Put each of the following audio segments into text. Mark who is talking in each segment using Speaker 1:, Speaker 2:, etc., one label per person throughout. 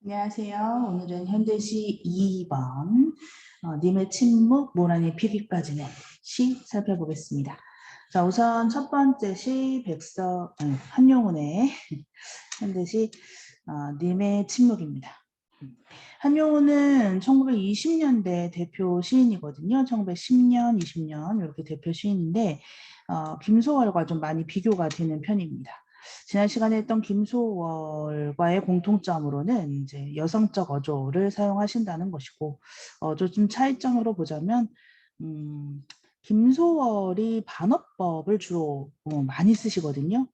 Speaker 1: 안녕하세요. 오늘은 현대시 2번 님의 침묵, 모란의 피기까지는 시 살펴보겠습니다. 자, 우선 첫 번째 시 한용운의 현대시 님의 침묵입니다. 한용운은 1920년대 대표 시인이거든요. 1910년, 20년 이렇게 대표 시인인데 김소월과 좀 많이 비교가 되는 편입니다. 지난 시간에 했던 김소월과의 공통점으로는 이제 여성적 어조를 사용하신다는 것이고, 좀 차이점으로 보자면 김소월이 반어법을 주로 많이 쓰시거든요.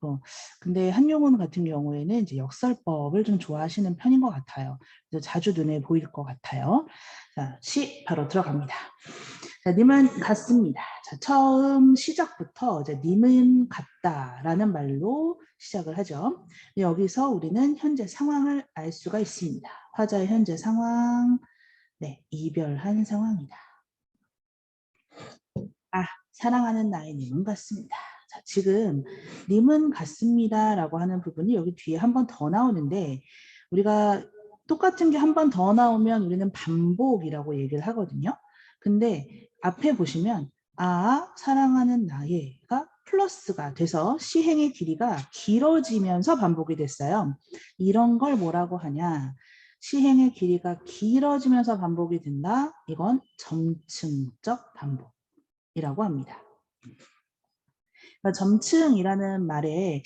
Speaker 1: 근데 한용운 같은 경우에는 이제 역설법을 좀 좋아하시는 편인 것 같아요. 그래서 자주 눈에 보일 것 같아요. 자, 시 바로 들어갑니다. 자, 님은 같습니다. 자, 처음 시작부터 이제 님은 같다라는 말로 시작을 하죠. 여기서 우리는 현재 상황을 알 수가 있습니다. 화자의 현재 상황, 네, 이별한 상황이다. 사랑하는 나의 님은 같습니다. 자, 지금 님은 같습니다라고 하는 부분이 여기 뒤에 한 번 더 나오는데 우리가 똑같은 게 한 번 더 나오면 우리는 반복이라고 얘기를 하거든요. 근데 앞에 보시면 사랑하는 나의가 플러스가 돼서 시행의 길이가 길어지면서 반복이 됐어요. 이런 걸 뭐라고 하냐? 시행의 길이가 길어지면서 반복이 된다. 이건 점층적 반복. 이라고 합니다. 그러니까 점층이라는 말에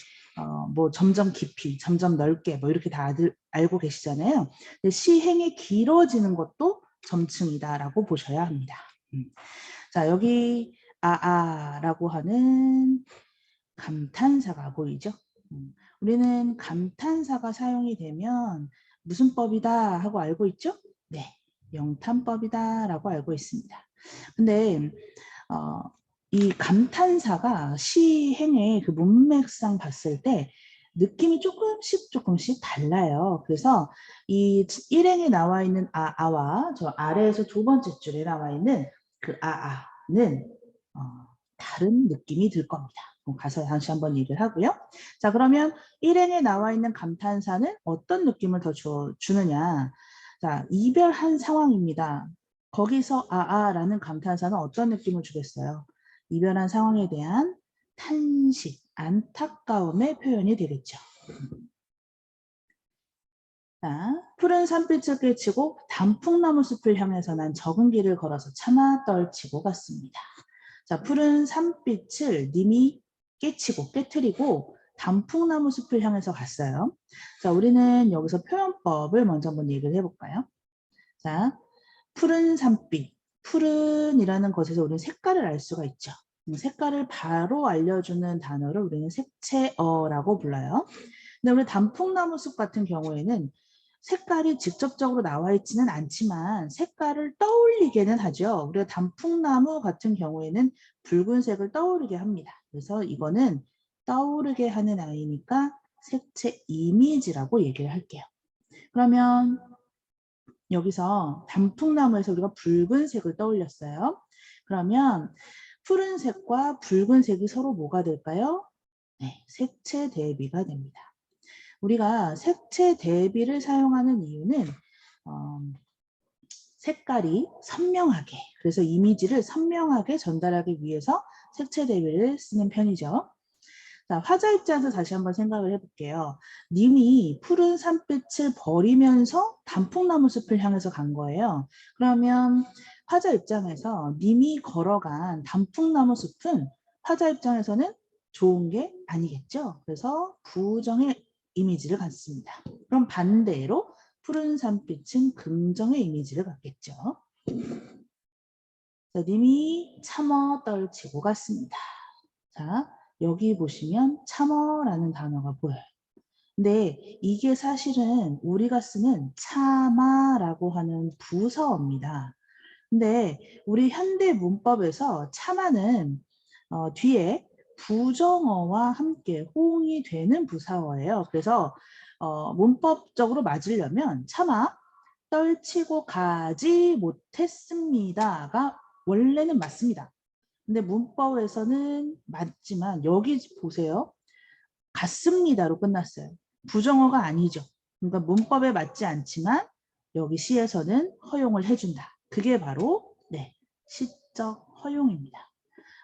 Speaker 1: 뭐 점점 깊이, 점점 넓게 뭐 이렇게 다들 알고 계시잖아요. 근데 시행이 길어지는 것도 점층이다라고 보셔야 합니다. 자, 여기 라고 하는 감탄사가 보이죠? 우리는 감탄사가 사용이 되면 무슨 법이다 하고 알고 있죠? 네, 영탄법이다 라고 알고 있습니다. 근데 이 감탄사가 시행의 그 문맥상 봤을 때 느낌이 조금씩 달라요. 그래서 이 일행에 나와 있는 아와 저 아래에서 두 번째 줄에 나와 있는 그 아는 다른 느낌이 들 겁니다. 가서 다시 한번 얘기를 하고요. 자, 그러면 일행에 나와 있는 감탄사는 어떤 느낌을 더 주느냐? 자, 이별한 상황입니다. 거기서 라는 감탄사는 어떤 느낌을 주겠어요? 이별한 상황에 대한 탄식, 안타까움의 표현이 되겠죠. 자, 푸른 산빛을 깨치고 단풍나무 숲을 향해서 난 적은 길을 걸어서 차마 떨치고 갔습니다. 자, 푸른 산빛을 님이 깨트리고 단풍나무 숲을 향해서 갔어요. 자, 우리는 여기서 표현법을 먼저 한번 얘기를 해볼까요? 자, 푸른 산빛, 푸른이라는 것에서 우리는 색깔을 알 수가 있죠. 색깔을 바로 알려주는 단어를 우리는 색채어라고 불러요. 근데 우리 단풍나무 숲 같은 경우에는 색깔이 직접적으로 나와 있지는 않지만 색깔을 떠올리게는 하죠. 우리가 단풍나무 같은 경우에는 붉은색을 떠오르게 합니다. 그래서 이거는 떠오르게 하는 아이니까 색채 이미지라고 얘기를 할게요. 그러면 여기서 단풍나무에서 우리가 붉은색을 떠올렸어요. 그러면 푸른색과 붉은색이 서로 뭐가 될까요? 네, 색채 대비가 됩니다. 우리가 색채 대비를 사용하는 이유는 색깔이 선명하게, 그래서 이미지를 선명하게 전달하기 위해서 색채 대비를 쓰는 편이죠. 자, 화자 입장에서 다시 한번 생각을 해볼게요. 님이 푸른 산빛을 버리면서 단풍나무 숲을 향해서 간 거예요. 그러면 화자 입장에서 님이 걸어간 단풍나무 숲은 화자 입장에서는 좋은 게 아니겠죠. 그래서 부정의 이미지를 갖습니다. 그럼 반대로 푸른 산빛은 긍정의 이미지를 갖겠죠. 자, 님이 참어 떨치고 갔습니다. 자, 여기 보시면 참어라는 단어가 보여요. 근데 이게 사실은 우리가 쓰는 참아라고 하는 부사어입니다. 근데 우리 현대 문법에서 참아는 뒤에 부정어와 함께 호응이 되는 부사어예요. 그래서 문법적으로 맞으려면 참아 떨치고 가지 못했습니다가 원래는 맞습니다. 근데 문법에서는 맞지만 여기 보세요. 같습니다로 끝났어요. 부정어가 아니죠. 그러니까 문법에 맞지 않지만 여기 시에서는 허용을 해준다. 그게 바로 네, 시적 허용입니다.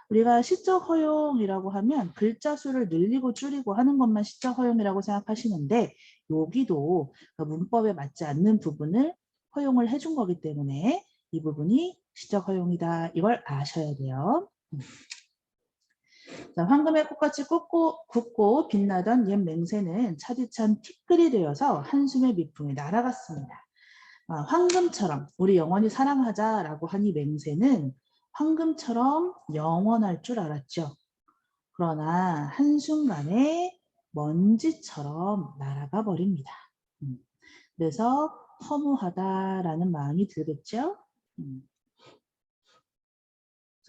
Speaker 1: 우리가 시적 허용이라고 하면 글자 수를 늘리고 줄이고 하는 것만 시적 허용이라고 생각하시는데 여기도 문법에 맞지 않는 부분을 허용을 해준 거기 때문에 이 부분이 시적 허용이다. 이걸 아셔야 돼요. 자, 황금의 꽃같이 굳고 빛나던 옛 맹세는 차디찬 티끌이 되어서 한숨의 미풍이 날아갔습니다. 황금처럼 우리 영원히 사랑하자라고 한 이 맹세는 황금처럼 영원할 줄 알았죠. 그러나 한순간에 먼지처럼 날아가 버립니다. 그래서 허무하다라는 마음이 들겠죠.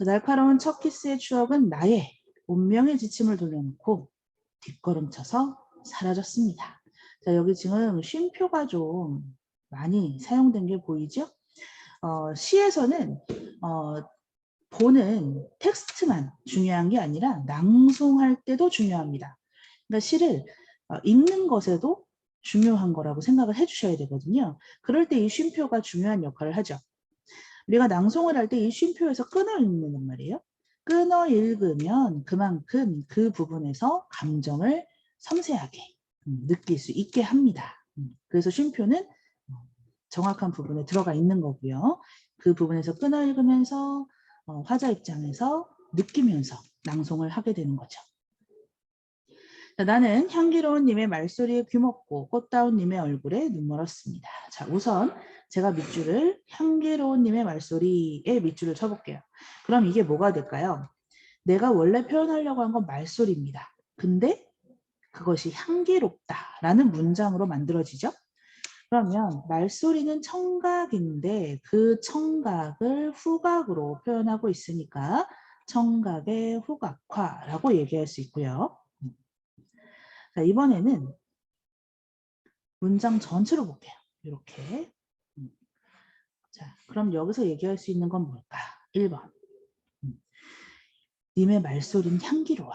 Speaker 1: 날카로운 첫 키스의 추억은 나의 운명의 지침을 돌려놓고 뒷걸음쳐서 사라졌습니다. 자, 여기 지금 쉼표가 좀 많이 사용된 게 보이죠? 시에서는 보는 텍스트만 중요한 게 아니라 낭송할 때도 중요합니다. 그러니까 시를 읽는 것에도 중요한 거라고 생각을 해주셔야 되거든요. 그럴 때 이 쉼표가 중요한 역할을 하죠. 우리가 낭송을 할 때 이 쉼표에서 끊어 읽는단 말이에요. 끊어 읽으면 그만큼 그 부분에서 감정을 섬세하게 느낄 수 있게 합니다. 그래서 쉼표는 정확한 부분에 들어가 있는 거고요. 그 부분에서 끊어 읽으면서 화자 입장에서 느끼면서 낭송을 하게 되는 거죠. 자, 나는 향기로운 님의 말소리에 귀먹고 꽃다운 님의 얼굴에 눈멀었습니다. 자, 우선 제가 밑줄을 향기로운 님의 말소리에 밑줄을 쳐볼게요. 그럼 이게 뭐가 될까요? 내가 원래 표현하려고 한 건 말소리입니다. 근데 그것이 향기롭다라는 문장으로 만들어지죠. 그러면 말소리는 청각인데 그 청각을 후각으로 표현하고 있으니까 청각의 후각화라고 얘기할 수 있고요. 자, 이번에는 문장 전체로 볼게요. 이렇게. 자, 그럼 여기서 얘기할 수 있는 건 뭘까? 1번. 님의 말소리는 향기로워.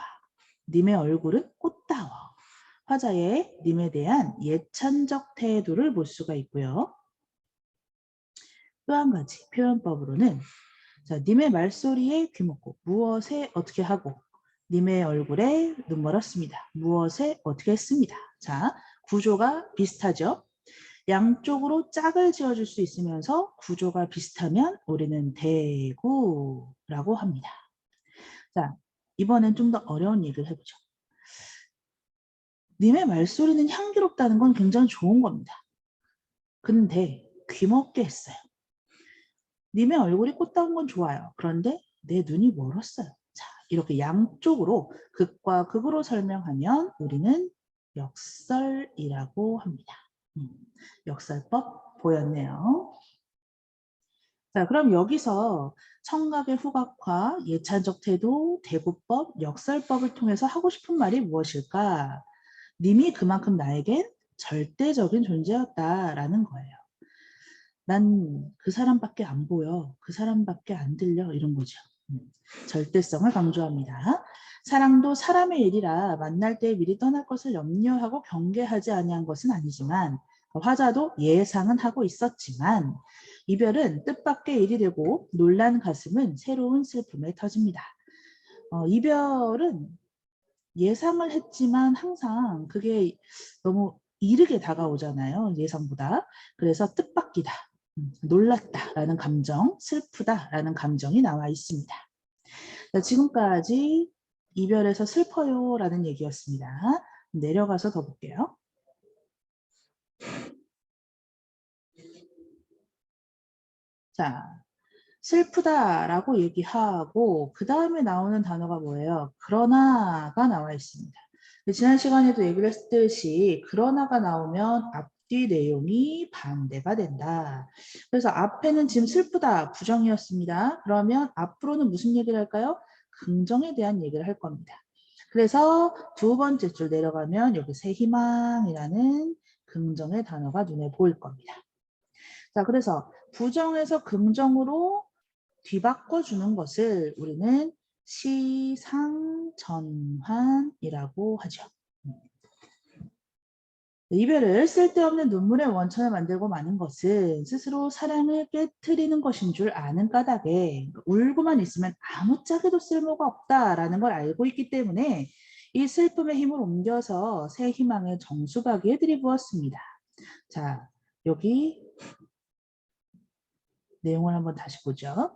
Speaker 1: 님의 얼굴은 꽃다워. 화자의 님에 대한 예찬적 태도를 볼 수가 있고요. 또 한 가지 표현법으로는 자, 님의 말소리에 귀먹고 무엇에 어떻게 하고 님의 얼굴에 눈멀었습니다. 무엇에 어떻게 했습니다. 자, 구조가 비슷하죠. 양쪽으로 짝을 지어줄 수 있으면서 구조가 비슷하면 우리는 대구라고 합니다. 자, 이번엔 좀 더 어려운 얘기를 해보죠. 님의 말소리는 향기롭다는 건 굉장히 좋은 겁니다. 근데 귀먹게 했어요. 님의 얼굴이 꽃다운 건 좋아요. 그런데 내 눈이 멀었어요. 자, 이렇게 양쪽으로 극과 극으로 설명하면 우리는 역설이라고 합니다. 역설법 보였네요. 자, 그럼 여기서 청각의 후각화, 예찬적 태도, 대구법, 역설법을 통해서 하고 싶은 말이 무엇일까? 님이 그만큼 나에겐 절대적인 존재였다라는 거예요. 난 그 사람밖에 안 보여, 그 사람밖에 안 들려 이런 거죠. 절대성을 강조합니다. 사랑도 사람의 일이라 만날 때 미리 떠날 것을 염려하고 경계하지 아니한 것은 아니지만 화자도 예상은 하고 있었지만 이별은 뜻밖의 일이 되고 놀란 가슴은 새로운 슬픔에 터집니다. 이별은 예상을 했지만 항상 그게 너무 이르게 다가오잖아요. 예상보다. 그래서 뜻밖이다. 놀랐다라는 감정, 슬프다라는 감정이 나와 있습니다. 지금까지 이별에서 슬퍼요라는 얘기였습니다. 내려가서 더 볼게요. 자, 슬프다라고 얘기하고 그 다음에 나오는 단어가 뭐예요? 그러나가 나와 있습니다. 지난 시간에도 얘기를 했듯이 그러나가 나오면 앞뒤 내용이 반대가 된다. 그래서 앞에는 지금 슬프다 부정이었습니다. 그러면 앞으로는 무슨 얘기를 할까요? 긍정에 대한 얘기를 할 겁니다. 그래서 두 번째 줄 내려가면 여기 새 희망이라는 긍정의 단어가 눈에 보일 겁니다. 자, 그래서 부정에서 긍정으로 뒤바꿔주는 것을 우리는 시상전환이라고 하죠. 이별을 쓸데없는 눈물의 원천을 만들고 마는 것은 스스로 사랑을 깨트리는 것인 줄 아는 까닭에 울고만 있으면 아무짝에도 쓸모가 없다라는 걸 알고 있기 때문에 이 슬픔의 힘을 옮겨서 새 희망의 정수박이에 들이부었습니다. 자, 여기 내용을 한번 다시 보죠.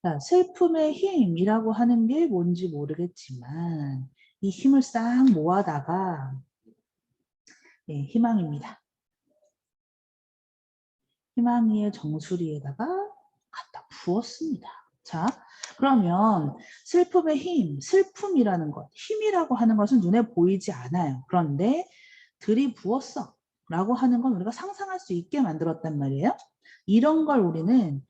Speaker 1: 자, 슬픔의 힘이라고 하는 게 뭔지 모르겠지만 이 힘을 싹 모아다가 희망입니다. 희망이의 정수리에다가 갖다 부었습니다. 자, 그러면 슬픔의 힘, 슬픔이라는 것, 힘이라고 하는 것은 눈에 보이지 않아요. 그런데 들이부었어 라고 하는 건 우리가 상상할 수 있게 만들었단 말이에요. 이런 걸 우리는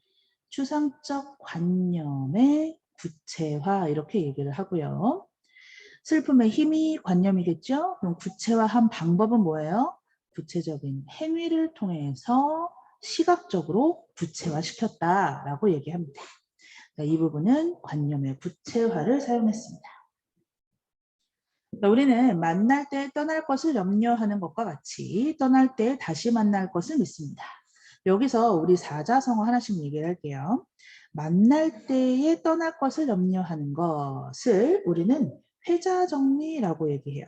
Speaker 1: 추상적 관념의 구체화 이렇게 얘기를 하고요. 슬픔의 힘이 관념이겠죠? 그럼 구체화한 방법은 뭐예요? 구체적인 행위를 통해서 시각적으로 구체화시켰다라고 얘기합니다. 이 부분은 관념의 구체화를 사용했습니다. 우리는 만날 때 떠날 것을 염려하는 것과 같이 떠날 때 다시 만날 것을 믿습니다. 여기서 우리 사자성어 하나씩 얘기를 할게요. 만날 때에 떠날 것을 염려하는 것을 우리는 회자정리라고 얘기해요.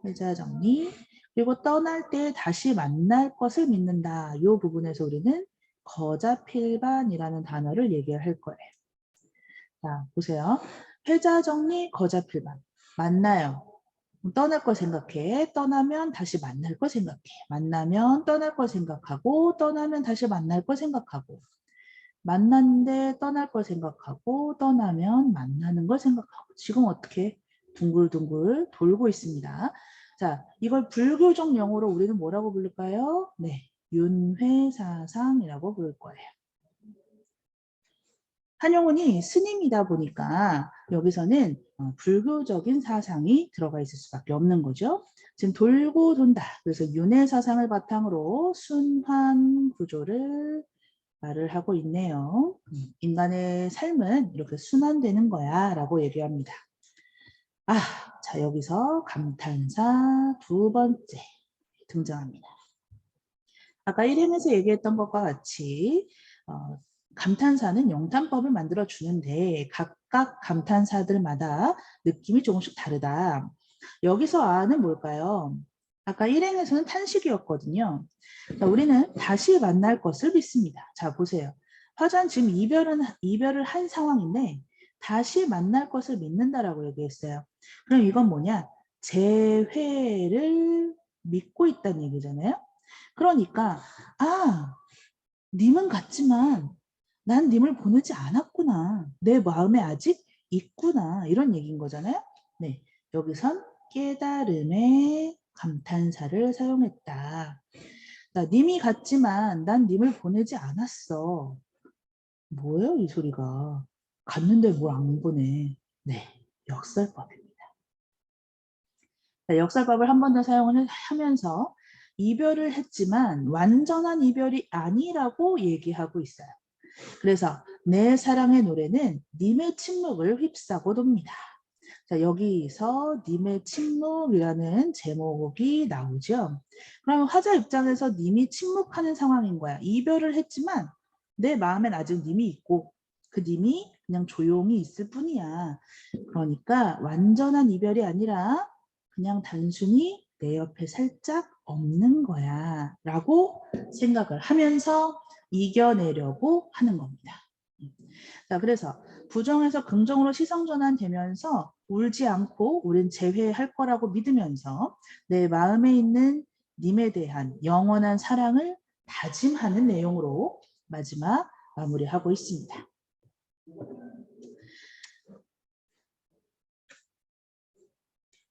Speaker 1: 회자정리. 그리고 떠날 때 다시 만날 것을 믿는다. 이 부분에서 우리는 거자필반이라는 단어를 얘기할 거예요. 자, 보세요. 회자정리, 거자필반. 만나요. 떠날 걸 생각해. 떠나면 다시 만날 걸 생각해. 만나면 떠날 걸 생각하고 떠나면 다시 만날 걸 생각하고 만났는데 떠날 걸 생각하고 떠나면 만나는 걸 생각하고 지금 어떻게 둥글둥글 돌고 있습니다. 자, 이걸 불교적 용어로 우리는 뭐라고 부를까요? 네, 윤회사상이라고 부를 거예요. 한용운이 스님이다 보니까 여기서는 불교적인 사상이 들어가 있을 수밖에 없는 거죠. 지금 돌고 돈다. 그래서 윤회 사상을 바탕으로 순환 구조를 말을 하고 있네요. 인간의 삶은 이렇게 순환되는 거야 라고 얘기합니다. 자, 여기서 감탄사 두 번째 등장합니다. 아까 1행에서 얘기했던 것과 같이 감탄사는 영탄법을 만들어 주는데 각각 감탄사들마다 느낌이 조금씩 다르다. 여기서 아는 뭘까요? 아까 1행에서는 탄식이었거든요. 자, 우리는 다시 만날 것을 믿습니다. 자, 보세요. 화전 지금 이별을 한 상황인데 다시 만날 것을 믿는다라고 얘기했어요. 그럼 이건 뭐냐? 재회를 믿고 있다는 얘기잖아요. 그러니까 님은 갔지만 난 님을 보내지 않았구나. 내 마음에 아직 있구나. 이런 얘기인 거잖아요. 네, 여기선 깨달음의 감탄사를 사용했다. 님이 갔지만 난 님을 보내지 않았어. 뭐예요 이 소리가. 갔는데 뭘 안 보내. 네, 역설법입니다. 역설법을 한 번 더 사용을 하면서 이별을 했지만 완전한 이별이 아니라고 얘기하고 있어요. 그래서 내 사랑의 노래는 님의 침묵을 휩싸고 돕니다. 자, 여기서 님의 침묵이라는 제목이 나오죠. 그럼 화자 입장에서 님이 침묵하는 상황인 거야. 이별을 했지만 내 마음엔 아직 님이 있고 그 님이 그냥 조용히 있을 뿐이야. 그러니까 완전한 이별이 아니라 그냥 단순히 내 옆에 살짝 없는 거야 라고 생각을 하면서 이겨내려고 하는 겁니다. 자, 그래서 부정에서 긍정으로 시선전환 되면서 울지 않고 우린 재회할 거라고 믿으면서 내 마음에 있는 님에 대한 영원한 사랑을 다짐하는 내용으로 마지막 마무리하고 있습니다.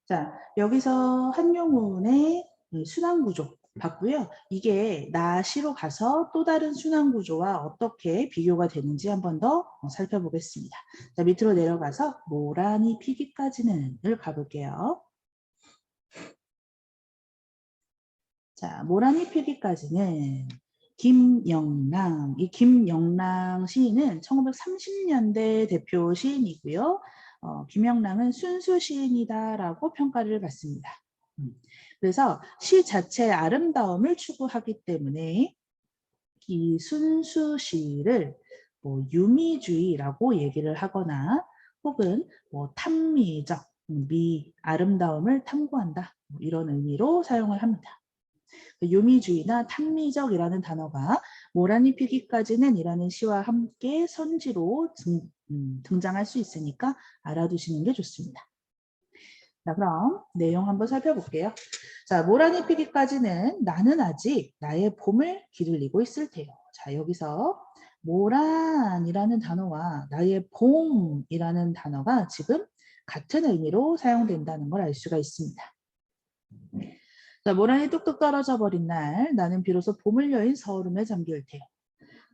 Speaker 1: 자, 여기서 한용운의 순환구조 봤고요. 이게 나시로 가서 또 다른 순환구조와 어떻게 비교가 되는지 한 번 더 살펴보겠습니다. 자, 밑으로 내려가서 모란이 피기까지는을 가볼게요. 자, 모란이 피기까지는 김영랑, 이 김영랑 시인은 1930년대 대표 시인이고요. 김영랑은 순수 시인이다라고 평가를 받습니다. 그래서 시 자체의 아름다움을 추구하기 때문에 이 순수시를 뭐 유미주의라고 얘기를 하거나 혹은 뭐 탐미적, 아름다움을 탐구한다. 이런 의미로 사용을 합니다. 유미주의나 탐미적이라는 단어가 모란이 피기까지는 이라는 시와 함께 선지로 등장할 수 있으니까 알아두시는 게 좋습니다. 자, 그럼 내용 한번 살펴볼게요. 자, 모란이 피기까지는 나는 아직 나의 봄을 기다리고 있을 테요. 자, 여기서 모란이라는 단어와 나의 봄이라는 단어가 지금 같은 의미로 사용된다는 걸 알 수가 있습니다. 자, 모란이 뚝뚝 떨어져 버린 날 나는 비로소 봄을 여인 서울음에 잠길 테요.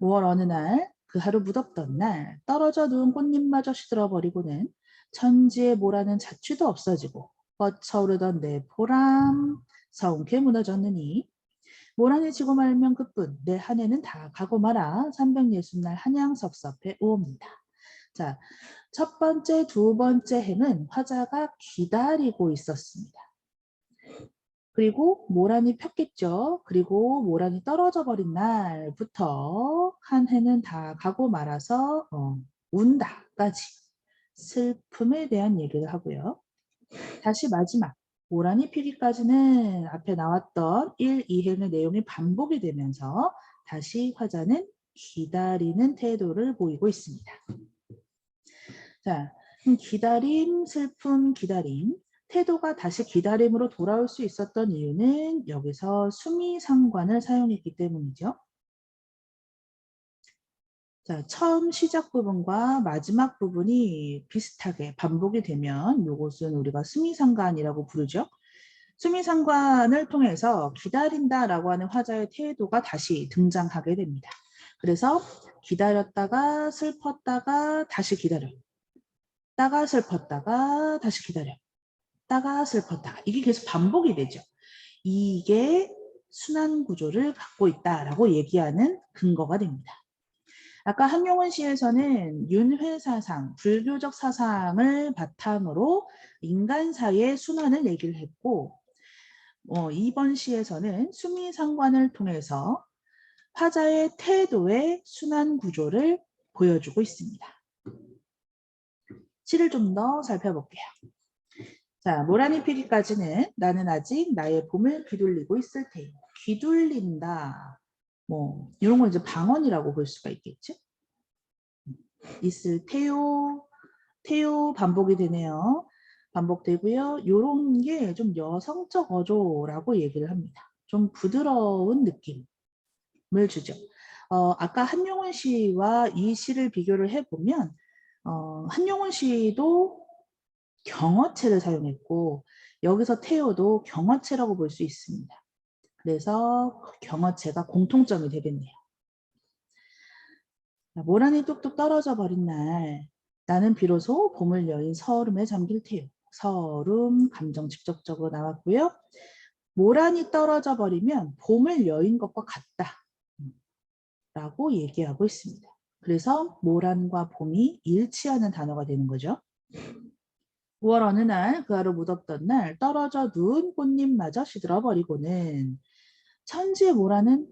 Speaker 1: 5월 어느 날 그 하루 무덥던 날 떨어져 누운 꽃잎마저 시들어버리고는 천지의 모라는 자취도 없어지고 뻗쳐오르던 내 보람 서운케 무너졌느니 모란이 지고 말면 그뿐 내 한 해는 다 가고 말아 360날 한양 섭섭해 오옵니다. 자, 첫 번째, 두 번째 해는 화자가 기다리고 있었습니다. 그리고 모란이 폈겠죠. 그리고 모란이 떨어져 버린 날부터 한 해는 다 가고 말아서 운다까지 슬픔에 대한 얘기를 하고요. 다시 마지막 모란이 피기까지는 앞에 나왔던 1, 2행의 내용이 반복이 되면서 다시 화자는 기다리는 태도를 보이고 있습니다. 자, 기다림, 슬픔, 기다림. 태도가 다시 기다림으로 돌아올 수 있었던 이유는 여기서 수미상관을 사용했기 때문이죠. 자, 처음 시작 부분과 마지막 부분이 비슷하게 반복이 되면 이것은 우리가 수미상관이라고 부르죠. 수미상관을 통해서 기다린다라고 하는 화자의 태도가 다시 등장하게 됩니다. 그래서 기다렸다가 슬펐다가 다시 기다려. 다가 슬펐다가 다시 기다려. 다가 슬펐다가 이게 계속 반복이 되죠. 이게 순환 구조를 갖고 있다라고 얘기하는 근거가 됩니다. 아까 한용운 시에서는 윤회사상, 불교적 사상을 바탕으로 인간사의 순환을 얘기를 했고 이번 시에서는 수미상관을 통해서 화자의 태도의 순환 구조를 보여주고 있습니다. 시를 좀 더 살펴볼게요. 자, 모란이 피기까지는 나는 아직 나의 봄을 귀둘리고 있을 테요. 귀둘린다. 뭐 이런 건 이제 방언이라고 볼 수가 있겠죠. 있을 테요. 테요 반복이 되네요. 반복되고요. 이런 게 좀 여성적 어조라고 얘기를 합니다. 좀 부드러운 느낌을 주죠. 아까 한용운 씨와 이 시를 비교를 해보면 한용운 씨도 경어체를 사용했고 여기서 태요도 경어체라고 볼 수 있습니다. 그래서 경어체가 공통점이 되겠네요. 모란이 뚝뚝 떨어져 버린 날 나는 비로소 봄을 여인 서울음에 잠길 테요. 서울음 감정 직접적으로 나왔고요. 모란이 떨어져 버리면 봄을 여인 것과 같다 라고 얘기하고 있습니다. 그래서 모란과 봄이 일치하는 단어가 되는 거죠. 5월 어느 날 그 하루 무덥던 날 떨어져 누운 꽃잎마저 시들어버리고는 천지의 모란은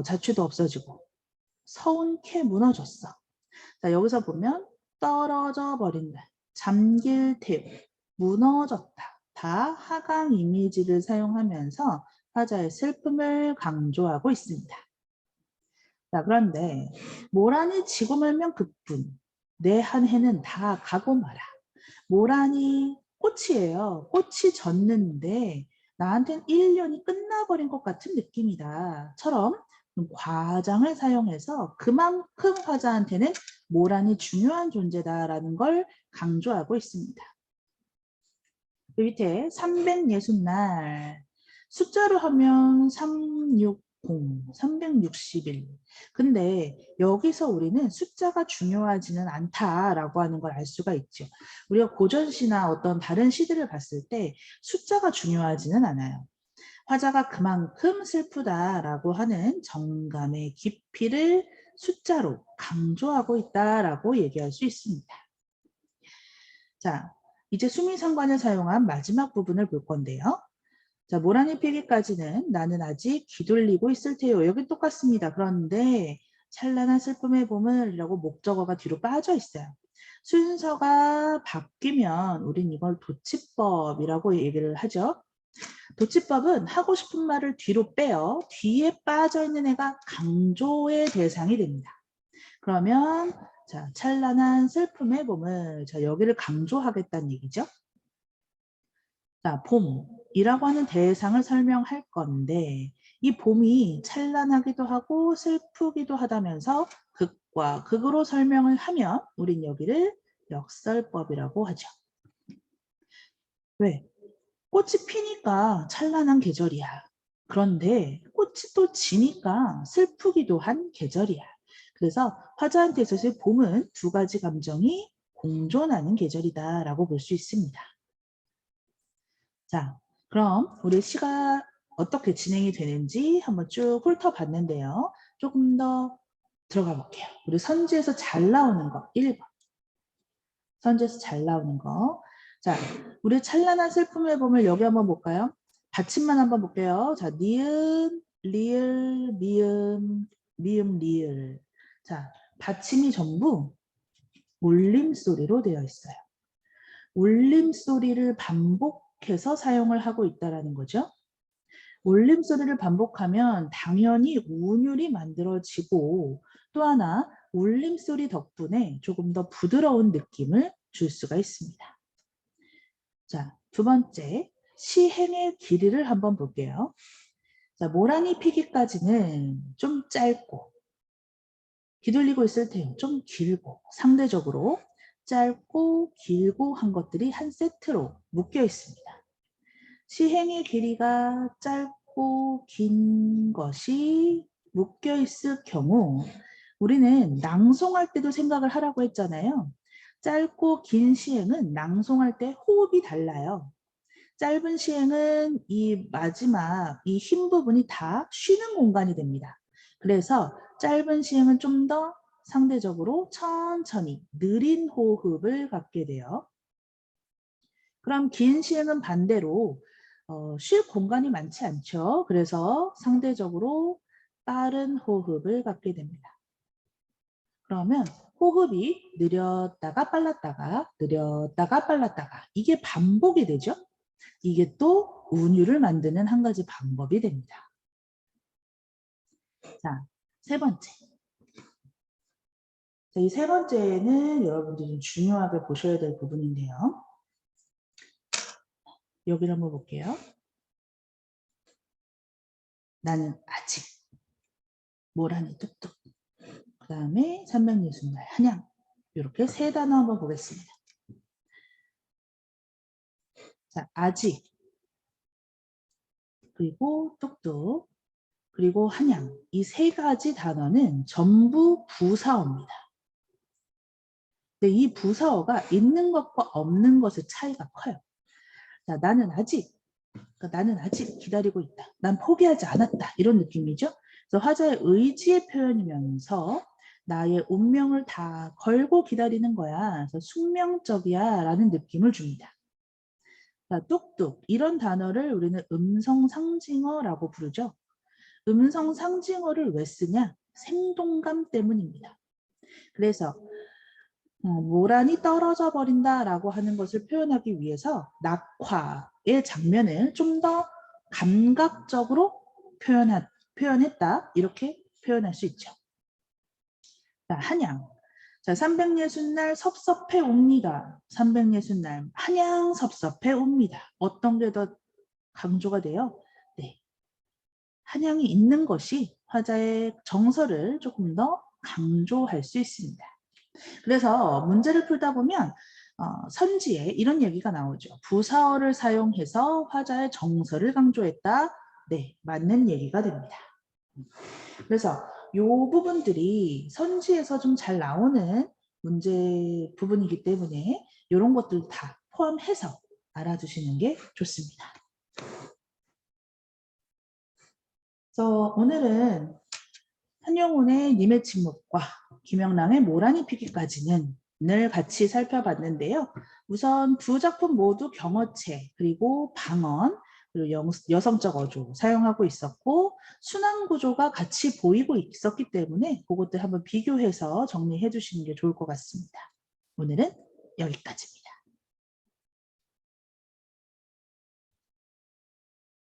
Speaker 1: 자취도 없어지고 서운케 무너졌어. 자, 여기서 보면 떨어져 버린 날, 잠길 태우, 무너졌다. 다 하강 이미지를 사용하면서 화자의 슬픔을 강조하고 있습니다. 자, 그런데 모란이 지고 말면 그뿐 내 한 해는 다 가고 말아. 모란이 꽃이에요. 꽃이 졌는데 나한테는 1년이 끝나버린 것 같은 느낌이다. 처럼 과장을 사용해서 그만큼 화자한테는 모란이 중요한 존재다라는 걸 강조하고 있습니다. 그 밑에 360날 숫자로 하면 360, 360일. 근데 여기서 우리는 숫자가 중요하지는 않다라고 하는 걸 알 수가 있죠. 우리가 고전시나 어떤 다른 시들을 봤을 때 숫자가 중요하지는 않아요. 화자가 그만큼 슬프다라고 하는 정감의 깊이를 숫자로 강조하고 있다라고 얘기할 수 있습니다. 자, 이제 수미상관을 사용한 마지막 부분을 볼 건데요. 자, 모란이 피기까지는 나는 아직 기돌리고 있을 테요. 여기 똑같습니다. 그런데 찬란한 슬픔의 봄을이라고 목적어가 뒤로 빠져 있어요. 순서가 바뀌면 우린 이걸 도치법이라고 얘기를 하죠. 도치법은 하고 싶은 말을 뒤로 빼요. 뒤에 빠져 있는 애가 강조의 대상이 됩니다. 그러면 자, 찬란한 슬픔의 봄을 자, 여기를 강조하겠다는 얘기죠. 자, 봄이라고 하는 대상을 설명할 건데 이 봄이 찬란하기도 하고 슬프기도 하다면서 극과 극으로 설명을 하면 우린 여기를 역설법이라고 하죠. 왜? 꽃이 피니까 찬란한 계절이야. 그런데 꽃이 또 지니까 슬프기도 한 계절이야. 그래서 화자한테 있어서 봄은 두 가지 감정이 공존하는 계절이다라고 볼 수 있습니다. 자, 그럼 우리 시가 어떻게 진행이 되는지 한번 쭉 훑어봤는데요. 조금 더 들어가 볼게요. 우리 선지에서 잘 나오는 거 1번. 선지에서 잘 나오는 거. 자, 우리 찬란한 슬픔의 봄을 여기 한번 볼까요? 받침만 한번 볼게요. 자, 니은, 리을, 미음, 미음, 리을. 자, 받침이 전부 울림소리로 되어 있어요. 울림소리를 반복해서 사용을 하고 있다는 거죠. 울림소리를 반복하면 당연히 운율이 만들어지고 또 하나 울림소리 덕분에 조금 더 부드러운 느낌을 줄 수가 있습니다. 자, 두 번째, 시행의 길이를 한번 볼게요. 자, 모란이 피기까지는 좀 짧고 기돌리고 있을 테요. 좀 길고 상대적으로 짧고 길고 한 것들이 한 세트로 묶여 있습니다. 시행의 길이가 짧고 긴 것이 묶여 있을 경우 우리는 낭송할 때도 생각을 하라고 했잖아요. 짧고 긴 시행은 낭송할 때 호흡이 달라요. 짧은 시행은 이 마지막 이 흰 부분이 다 쉬는 공간이 됩니다. 그래서 짧은 시행은 좀 더 상대적으로 천천히 느린 호흡을 갖게 돼요. 그럼 긴 시행은 반대로 쉴 공간이 많지 않죠. 그래서 상대적으로 빠른 호흡을 갖게 됩니다. 그러면 호흡이 느렸다가 빨랐다가 느렸다가 빨랐다가 이게 반복이 되죠. 이게 또 운율을 만드는 한 가지 방법이 됩니다. 자, 세 번째. 이 세 번째는 여러분들이 중요하게 보셔야 될 부분인데요. 여기를 한번 볼게요. 나는 아직 모란이 뚝뚝 그 다음에 360날 한양 이렇게 세 단어 한번 보겠습니다. 자, 아직 그리고 뚝뚝 그리고 한양 이 세 가지 단어는 전부 부사어입니다. 근데 이 부사어가 있는 것과 없는 것의 차이가 커요. 자, 나는 아직 그러니까 나는 아직 기다리고 있다. 난 포기하지 않았다. 이런 느낌이죠. 그래서 화자의 의지의 표현이면서 나의 운명을 다 걸고 기다리는 거야. 그래서 숙명적이야 라는 느낌을 줍니다. 자, 뚝뚝 이런 단어를 우리는 음성상징어라고 부르죠. 음성상징어를 왜 쓰냐? 생동감 때문입니다. 그래서 모란이 떨어져 버린다라고 하는 것을 표현하기 위해서 낙화의 장면을 좀 더 감각적으로 표현했다 이렇게 표현할 수 있죠. 자, 한양. 자, 360날 섭섭해 옵니다. 360날 한양 섭섭해 옵니다. 어떤 게 더 강조가 돼요? 네, 한양이 있는 것이 화자의 정서를 조금 더 강조할 수 있습니다. 그래서 문제를 풀다 보면 선지에 이런 얘기가 나오죠. 부사어를 사용해서 화자의 정서를 강조했다. 네, 맞는 얘기가 됩니다. 그래서 이 부분들이 선지에서 좀 잘 나오는 문제 부분이기 때문에 이런 것들 다 포함해서 알아두시는 게 좋습니다. 그래서 오늘은 한용운의 님의 침묵과 김영랑의 모란이 피기까지는 늘 같이 살펴봤는데요. 우선 두 작품 모두 경어체 그리고 방언 그리고 여성적 어조 사용하고 있었고 순환 구조가 같이 보이고 있었기 때문에 그것들 한번 비교해서 정리해 주시는 게 좋을 것 같습니다. 오늘은 여기까지입니다.